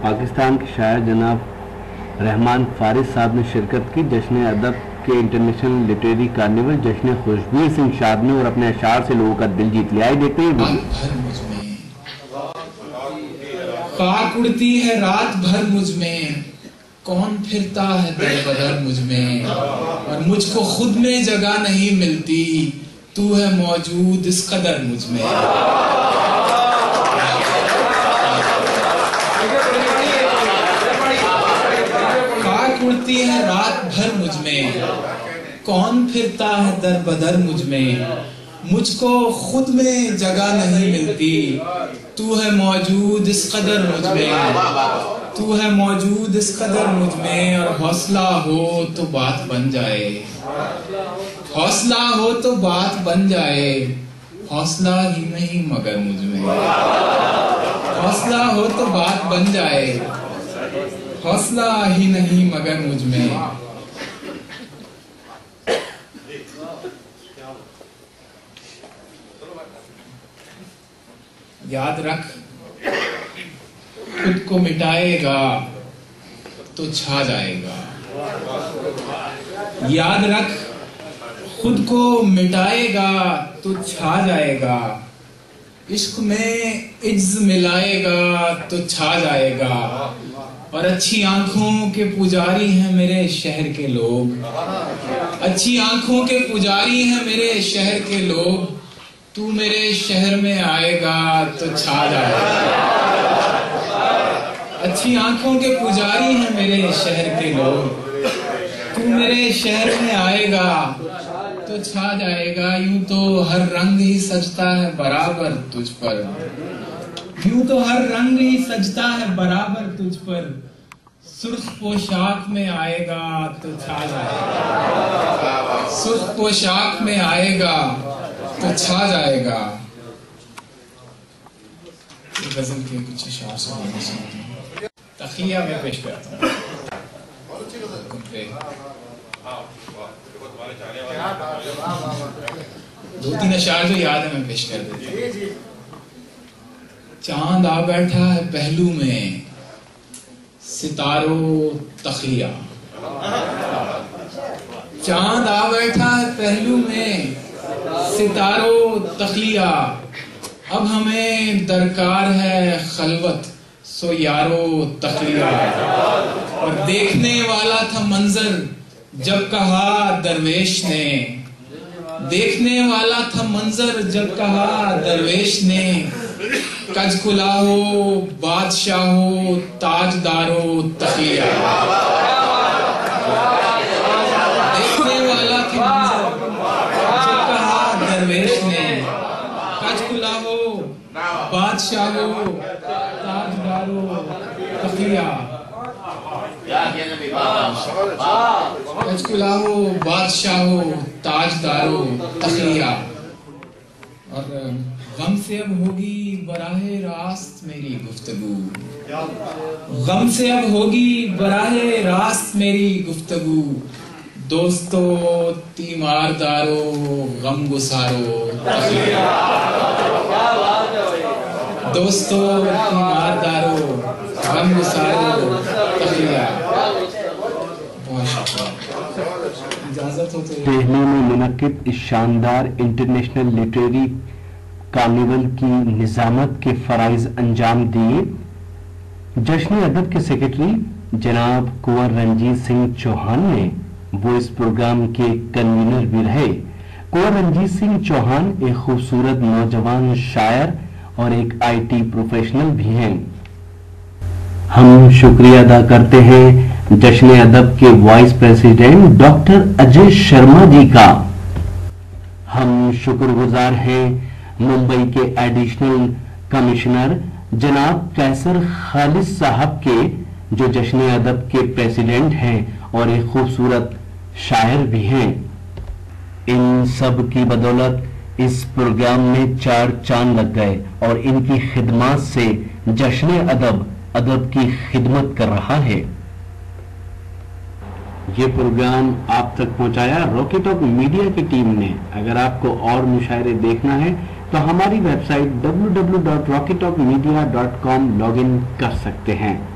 पाकिस्तान के शायर जनाब रहमान फारिस साहब ने शिरकत की। जश्न अदब के इंटरनेशनल लिटरेरी कार्निवल जश्न खुशबू सिंह शाद ने और अपने अशार से लोगों का दिल जीत लिया है। देखते हैं पाक उड़ती है रात भर मुझ में, कौन फिरता है दर बदर मुझ में, और मुझको खुद में जगह नहीं मिलती, तू है मौजूद इस कदर मुझ में। पाक उड़ती है रात भर मुझ में, कौन फिरता है दर बदर मुझ में, मुझको खुद में जगह नहीं मिलती, तू है मौजूद इस कदर मुझ में, तू है मौजूद इस कदर मुझ में। और हौसला हो तो बात बन जाए, हौसला हो तो बात बन जाए, हौसला ही नहीं मगर मुझ में। हौसला हो तो बात बन जाए, हौसला ही नहीं मगर मुझ में। याद रख खुद को मिटाएगा तो छा जाएगा। याद रख खुद को मिटाएगा तो छा जाएगा। इश्क में इज्ज मिलाएगा तो छा जाएगा। और अच्छी आंखों के पुजारी हैं मेरे शहर के लोग, अच्छी आंखों के पुजारी हैं मेरे शहर के लोग, तू मेरे शहर में आएगा तो छा जाएगा। अच्छी आंखों के पुजारी हैं मेरे शहर के लोग, तू मेरे शहर में आएगा तो छा जाएगा। यूं तो हर रंग ही सजता है बराबर तुझ पर, यूं तो हर रंग ही सजता है बराबर तुझ पर, सुर्ख पोशाक में आएगा तो छा जाएगा। सुर्ख पोशाक में आएगा तो छा जाएगा। गजल के कुछ अशार सुनाने तखलिया में पेश करता हूँ। दो तीन अशार जो याद है मैं पेश कर देता हूँ। चांद आ बैठा है पहलू में, सितारों तखलिया। चांद आ बैठा है पहलू में, सितारों तखलिया। अब हमें दरकार है खलवत, सो यारो तखलिया। और देखने वाला था मंजर जब कहा दरवेश ने, देखने वाला था मंजर जब कहा दरवेश ने, कजकुलाहो बादशाहो ताजदारो तखलिया। देखने वाला था मंजर जब कहा दरवेश ने, कजकुलाहो बादशाहो ताजदारो तखलिया। कजकुलाहो बादशाहो ताजदारो तखलिया। और गम से अब होगी बराहे रास्त मेरी गुफ्तगू, गम से अब होगी बराहे रास्त मेरी गुफ्तगू। दोस्तों तीमारदारो गम गुसारो तखलिया। दोस्तों तीमारदारो गम गुसारो तखलिया। बहुत शुक्रिया। इजाजत हो तो दिल्ली में मुनक्किद इस शानदार इंटरनेशनल लिटरेरी कार्निवल की निजामत के फराइज अंजाम दिए। जश्न अदब के सेक्रेटरी जनाब कुंवर रंजीत सिंह चौहान ने, वो इस प्रोग्राम के कन्वीनर भी रहे। कुंवर रंजीत सिंह चौहान एक खूबसूरत नौजवान शायर और एक IT प्रोफेशनल भी हैं। हम शुक्रिया अदा करते हैं जश्न अदब के vice president doctor Ajay Sharma ji का। हम शुक्रगुजार हैं मुंबई के एडिशनल कमिश्नर जनाब कैसर खालिद साहब के, जो जश्न अदब के प्रेसिडेंट हैं और एक खूबसूरत शायर भी हैं। इन सब की बदौलत इस प्रोग्राम में 4 चांद लग गए और इनकी खिदमत से जश्न अदब की खिदमत कर रहा है। ये प्रोग्राम आप तक पहुंचाया रॉकी टॉक मीडिया की टीम ने। अगर आपको और मुशायरे देखना है तो हमारी वेबसाइट www.rockytalkmedia.com लॉगिन कर सकते हैं।